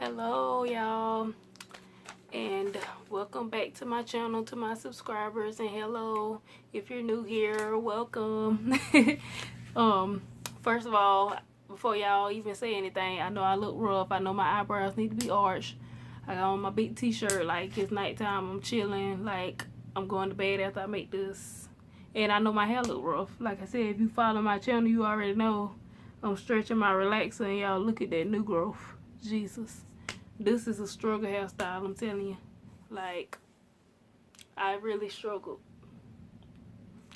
Hello y'all, and welcome back to my channel, to my subscribers, and hello if you're new here, welcome. First of all, before y'all even say anything, I know I look rough, I know my eyebrows need to be arched. I got on my big t-shirt like it's nighttime, I'm chilling, like I'm going to bed after I make this, and I know my hair look rough. Like I said, if you follow my channel, you already know I'm stretching my relaxer, and y'all look at that new growth. Jesus, this is a struggle hairstyle, I'm telling you. Like, I really struggled,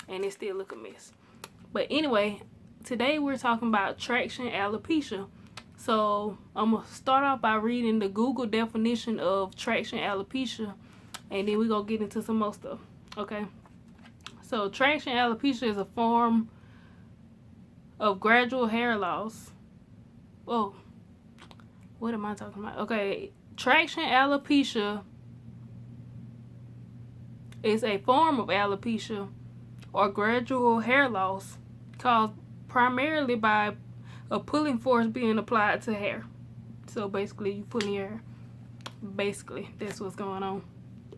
and it still look a mess. But anyway, today we're talking about traction alopecia. So I'm gonna start off by reading the Google definition of traction alopecia, and then we're gonna get into some more stuff. Okay, so traction alopecia is a form of gradual hair loss. Whoa, what am I talking about? Okay, traction alopecia is a form of alopecia or gradual hair loss caused primarily by a pulling force being applied to hair. So basically, you pulling your hair. Basically, that's what's going on.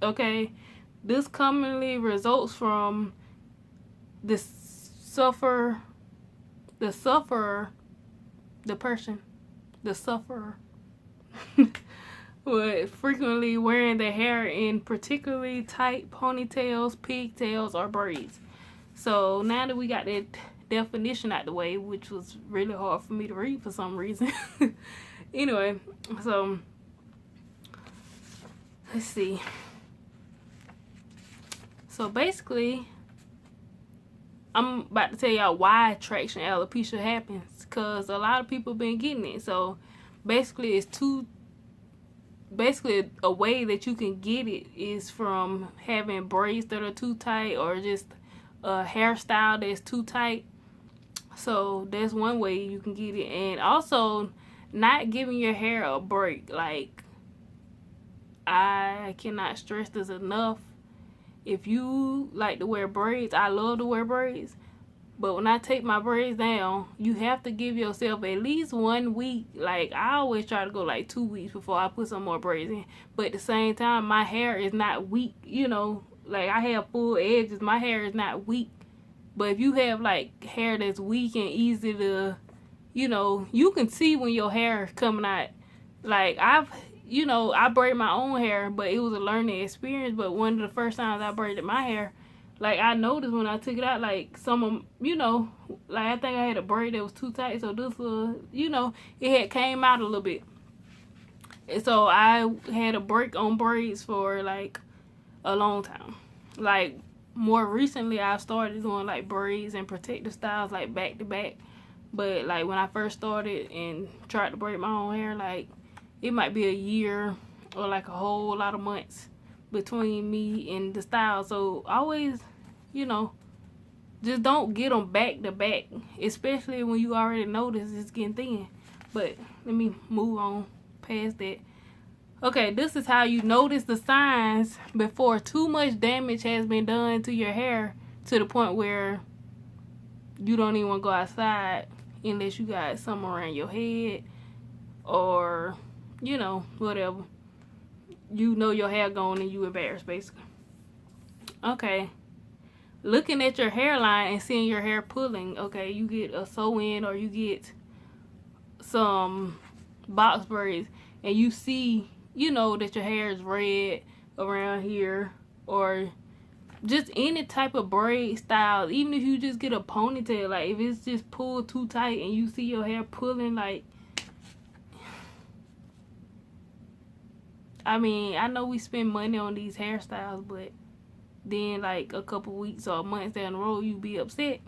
Okay, this commonly results from the sufferer, would frequently wearing their hair in particularly tight ponytails, pigtails, or braids. So now that we got that definition out the way, which was really hard for me to read for some reason. Anyway, so let's see. So basically, I'm about to tell y'all why traction alopecia happens, because a lot of people been getting it. So basically, a way that you can get it is from having braids that are too tight, or just a hairstyle that's too tight. So that's one way you can get it. And also, not giving your hair a break. Like, I cannot stress this enough. If you like to wear braids, I love to wear braids, but when I take my braids down, you have to give yourself at least 1 week. Like, I always try to go like 2 weeks before I put some more braids in. But at the same time, my hair is not weak, you know. Like, I have full edges. My hair is not weak. But if you have, like, hair that's weak and easy to, you know, you can see when your hair is coming out. Like, I braid my own hair, but it was a learning experience. But one of the first times I braided my hair, like, I noticed when I took it out, like, some of, like, I think I had a braid that was too tight. So this was, it had came out a little bit. And so I had a break on braids for, like, a long time. Like, more recently, I started doing, like, braids and protective styles, like, back to back. But, like, when I first started and tried to braid my own hair, like, it might be a year or, like, a whole lot of months between me and the style. So always, just don't get them back to back, especially when you already notice it's getting thin. But let me move on past that. Okay, this is how you notice the signs before too much damage has been done to your hair, to the point where you don't even want to go outside unless you got something around your head, or whatever. Your hair gone and you embarrassed, basically. Okay, looking at your hairline and seeing your hair pulling. Okay, you get a sew-in, or you get some box braids, and you see that your hair is red around here, or just any type of braid style. Even if you just get a ponytail, like, if it's just pulled too tight and you see your hair pulling, like, I mean, I know we spend money on these hairstyles, but then, like, a couple weeks or months down the road, you be upset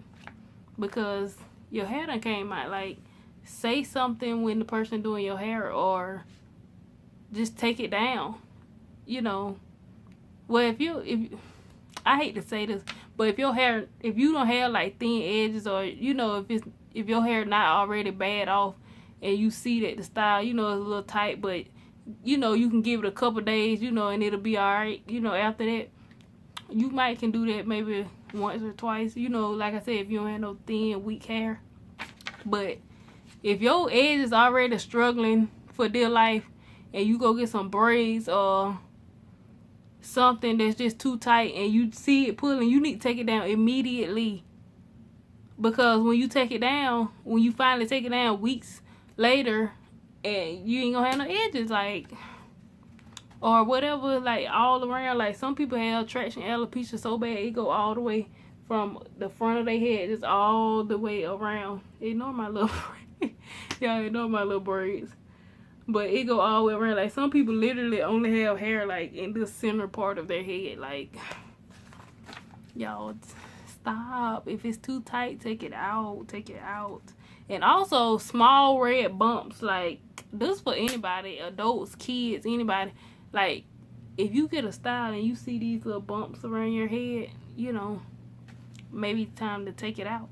because your hair done came out. Like, say something when the person doing your hair, or just take it down. Well, if I hate to say this, but if you don't have, like, thin edges, or if your hair not already bad off, and you see that the style is a little tight, but you can give it a couple days, and it'll be all right. After that, you might can do that maybe once or twice. Like I said, if you don't have no thin, weak hair. But if your edge is already struggling for dear life, and you go get some braids or something that's just too tight and you see it pulling, you need to take it down immediately. Because when you take it down, when you finally take it down weeks later, and you ain't gonna have no edges, like, or whatever, like, all around. Like, some people have traction alopecia so bad it go all the way from the front of their head just all the way around. Ignore my little y'all ignore my little braids, but it go all the way around. Like, some people literally only have hair like in the center part of their head. Like, y'all stop. If it's too tight, take it out. Take it out. And also small red bumps, like, this for anybody, adults, kids, anybody. Like, if you get a style and you see these little bumps around your head, you know, maybe it's time to take it out.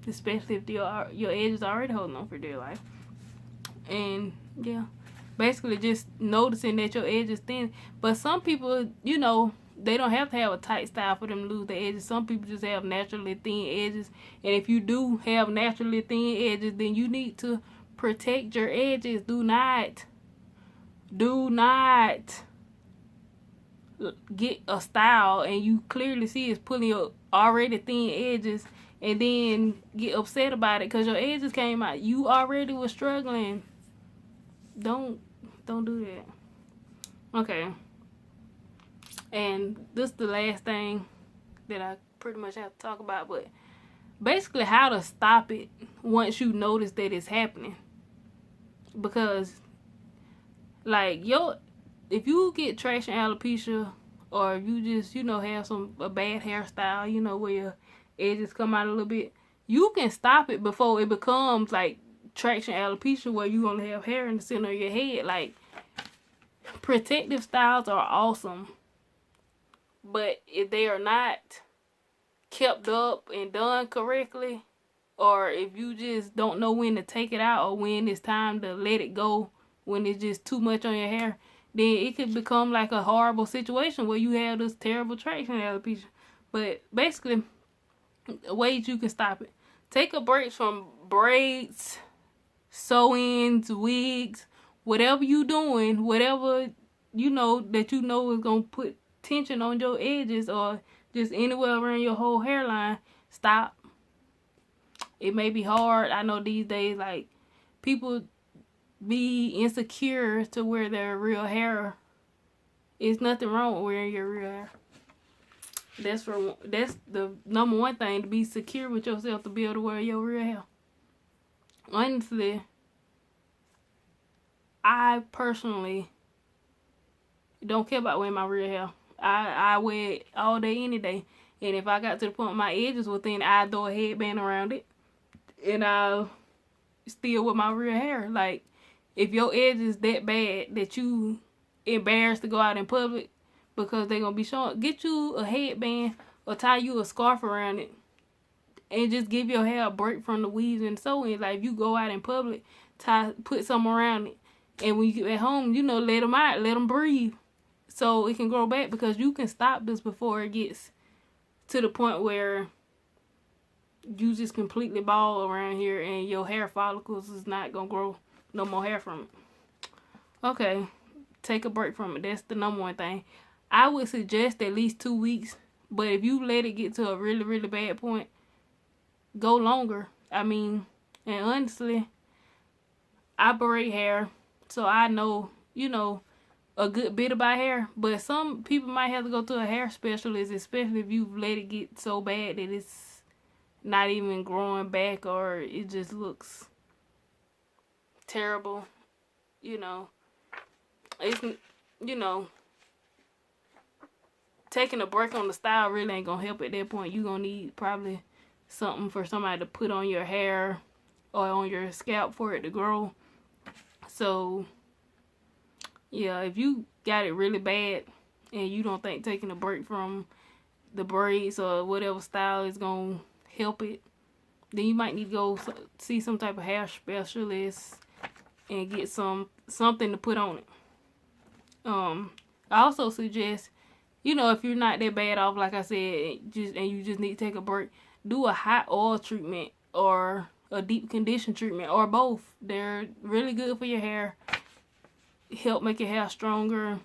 Especially if your edges are already holding on for dear life. And yeah, basically just noticing that your edge is thin. But some people, you know, they don't have to have a tight style for them to lose their edges. Some people just have naturally thin edges. And if you do have naturally thin edges, then you need to protect your edges. Do not get a style and you clearly see it's pulling your already thin edges and then get upset about it because your edges came out. You already was struggling. Don't do that. Okay. And this is the last thing that I pretty much have to talk about, but basically how to stop it once you notice that it's happening. Because, like, if you get traction alopecia, or if you just, you know, have a bad hairstyle, you know, where your edges come out a little bit, you can stop it before it becomes like traction alopecia where you only have hair in the center of your head. Like, protective styles are awesome, but if they are not kept up and done correctly, or if you just don't know when to take it out or when it's time to let it go, when it's just too much on your hair, then it could become like a horrible situation where you have this terrible traction alopecia. But basically, ways you can stop it: take a break from braids, sew-ins, wigs, whatever you doing, whatever you know that you know is gonna put tension on your edges or just anywhere around your whole hairline. Stop. It may be hard. I know these days, like, people be insecure to wear their real hair. It's nothing wrong with wearing your real hair. That's the number one thing, to be secure with yourself, to be able to wear your real hair. Honestly, I personally don't care about wearing my real hair. I wear it all day, any day. And if I got to the point my edges were thin, I'd throw a headband around it. And I'll still with my real hair. Like, if your edge is that bad that you embarrassed to go out in public because they're going to be showing, get you a headband or tie you a scarf around it and just give your hair a break from the weaves and sewing. Like, if you go out in public, put something around it. And when you get back home, you know, let them out, let them breathe so it can grow back, because you can stop this before it gets to the point where you just completely bald around here and your hair follicles is not going to grow no more hair from it. Okay, take a break from it. That's the number one thing. I would suggest at least 2 weeks, but if you let it get to a really, really bad point, go longer. I mean, and honestly, I braid hair, so I know, you know, a good bit about hair, but some people might have to go to a hair specialist, especially if you've let it get so bad that it's not even growing back or it just looks terrible. You know, it's, you know, taking a break on the style really ain't gonna help at that point. You're gonna need probably something for somebody to put on your hair or on your scalp for it to grow. So yeah, if you got it really bad and you don't think taking a break from the braids or whatever style is gonna help it, then you might need to go see some type of hair specialist and get something to put on it. I also suggest, you know, if you're not that bad off, like I said, and you just need to take a break, do a hot oil treatment or a deep condition treatment, or both. They're really good for your hair. help make your hair stronger.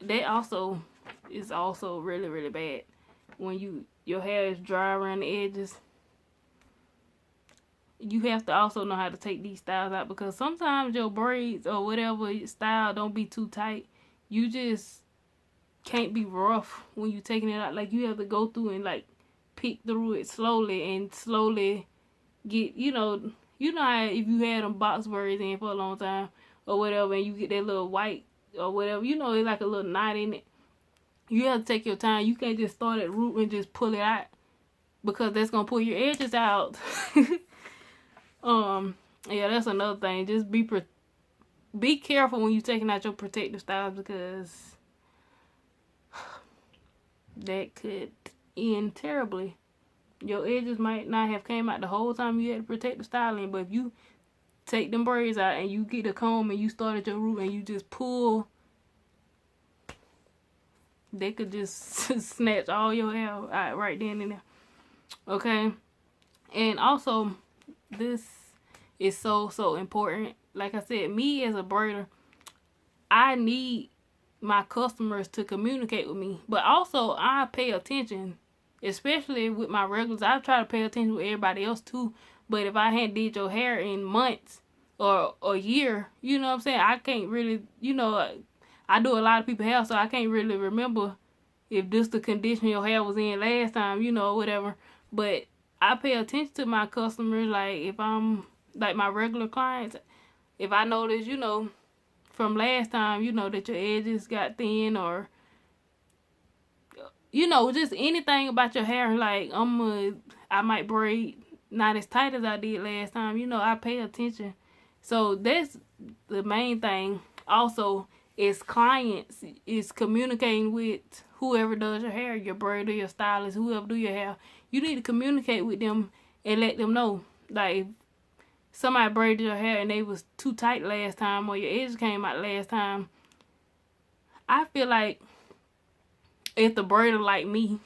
That also is also really, really bad when your hair is dry around the edges. You have to also know how to take these styles out, because sometimes your braids or whatever style don't be too tight. You just can't be rough when you taking it out. Like, you have to go through and like pick through it slowly and slowly get, you know how if you had them box braids in for a long time or whatever, and you get that little white or whatever, it's like a little knot in it. You have to take your time. You can't just start at root and just pull it out, because that's gonna pull your edges out. Yeah, that's another thing. Just be careful when you're taking out your protective styles, because that could end terribly. Your edges might not have came out the whole time you had the protective styling, but if you take them braids out and you get a comb and you start at your root and you just pull, they could just snatch all your hair out right then and there. Okay? And also, this is so important. Like I said, me as a braider, I need my customers to communicate with me. But also, I pay attention, especially with my regulars. I try to pay attention with everybody else too. But if I hadn't did your hair in months or a year, you know what I'm saying, I can't really, I do a lot of people's hair, so I can't really remember if this the condition your hair was in last time, whatever. But I pay attention to my customers. Like, if I'm, like, my regular clients, if I notice, from last time, that your edges got thin, or, just anything about your hair, like, I might braid not as tight as I did last time, I pay attention. So that's the main thing. Also, is clients is communicating with whoever does your hair, your braider, your stylist, whoever do your hair. You need to communicate with them and let them know. Like, if somebody braided your hair and they was too tight last time, or your edges came out last time, I feel like if the braider like me,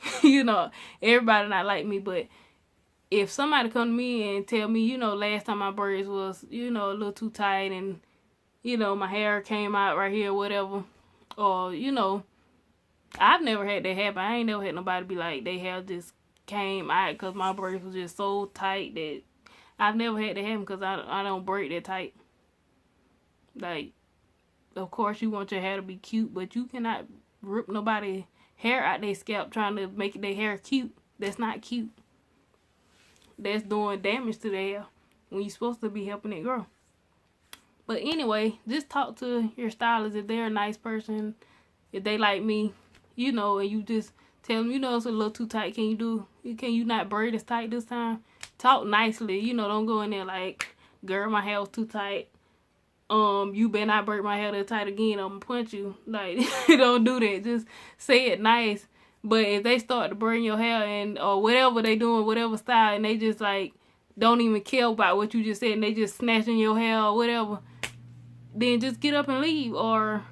everybody not like me, but if somebody come to me and tell me, last time my braids was, a little too tight, and, my hair came out right here, whatever, or, I've never had that happen. I ain't never had nobody be like, they hair just came out because my braids was just so tight. That I've never had that happen, because I don't braid that tight. Like, of course you want your hair to be cute, but you cannot rip nobody hair out their scalp trying to make their hair cute. That's not cute. That's doing damage to the hair when you're supposed to be helping it grow. But anyway, just talk to your stylist if they're a nice person, if they like me, and you just tell them, it's a little too tight. Can you not braid as tight this time? Talk nicely, don't go in there like, girl, my hair was too tight. You better not braid my hair that tight again, I'm gonna punch you. Like, don't do that. Just say it nice. But if they start to braid your hair or whatever they doing, whatever style, and they just like don't even care about what you just said, and they just snatching your hair or whatever, then just get up and leave, or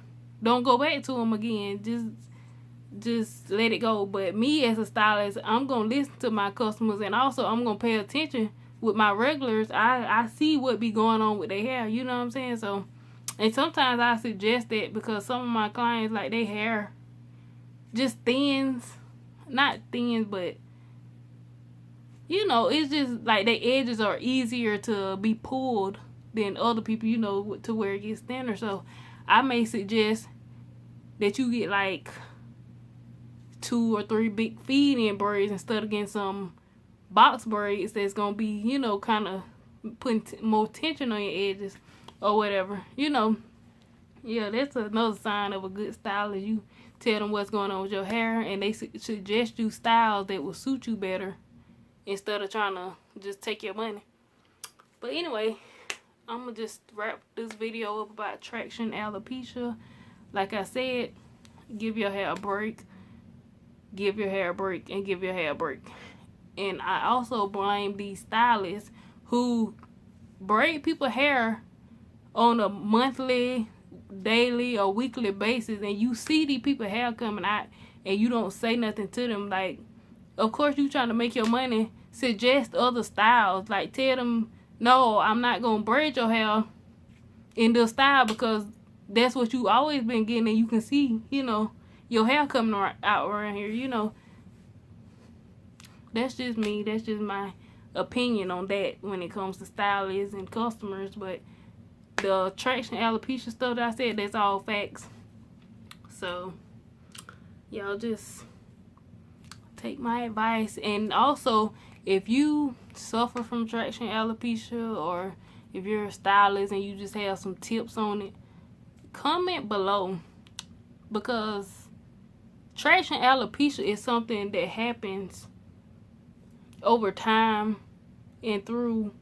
don't go back to them again. Just let it go. But me as a stylist, I'm gonna listen to my customers, and also I'm gonna pay attention with my regulars. I see what be going on with their hair, you know what I'm saying? So, and sometimes I suggest that, because some of my clients, like, their hair just thins, not thins, but it's just like their edges are easier to be pulled than other people, to where it gets thinner. So I may suggest that you get like 2 or 3 big feed-in braids instead of getting some box braids that's gonna be, kind of putting more tension on your edges or whatever. Yeah, that's another sign of a good stylist. You tell them what's going on with your hair, and they suggest you styles that will suit you better, instead of trying to just take your money. But anyway, I'm going to just wrap this video up about traction alopecia. Like I said, give your hair a break. Give your hair a break, and give your hair a break. And I also blame these stylists who braid people's hair on a monthly, daily, or weekly basis, and you see these people's hair coming out and you don't say nothing to them. Like, of course you trying to make your money. Suggest other styles. Like, tell them, no, I'm not gonna braid your hair in the style, because that's what you always been getting, and you can see, you know, your hair coming out around here, you know. That's just me. That's just my opinion on that when it comes to stylists and customers. But the traction alopecia stuff that I said, that's all facts. So y'all just take my advice. And also, if you suffer from traction alopecia, or if you're a stylist and you just have some tips on it, comment below, because traction alopecia is something that happens over time and through,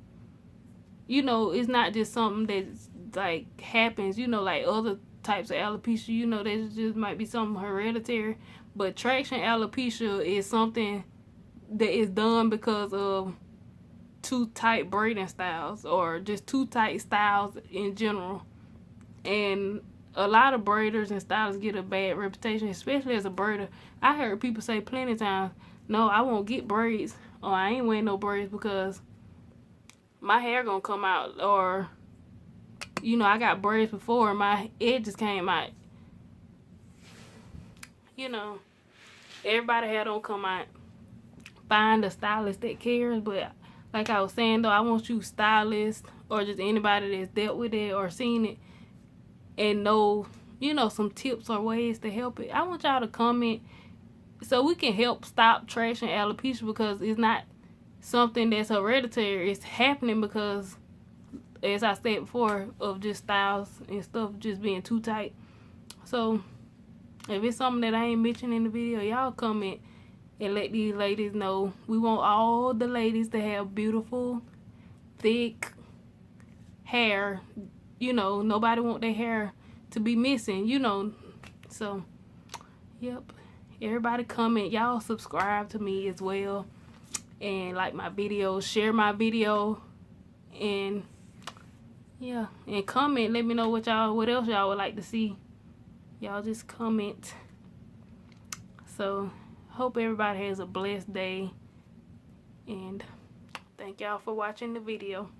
you know, it's not just something that's like happens, you know, like other types of alopecia, you know, that just might be something hereditary. But traction alopecia is something that is done because of too tight braiding styles, or just too tight styles in general. And a lot of braiders and stylists get a bad reputation, especially as a braider. I heard people say plenty of times, no, I won't get braids, or I ain't wearing no braids because my hair gonna come out, or, you know, I got braids before and my edges came out. You know, everybody hair don't come out. Find a stylist that cares. But like I was saying though, I want you stylists, or just anybody that's dealt with it or seen it and know, you know, some tips or ways to help it. I want y'all to comment so we can help stop traction alopecia, because it's not something that's hereditary. It's happening because, as I said before, of just styles and stuff just being too tight. So if it's something that I ain't mentioned in the video, y'all comment and let these ladies know. We want all the ladies to have beautiful, thick hair. You know, nobody want their hair to be missing, you know. So, yep. Everybody comment. Y'all subscribe to me as well. And like my videos. Share my video. And, yeah. And comment. Let me know what else y'all would like to see. Y'all just comment. So, hope everybody has a blessed day. And thank y'all for watching the video.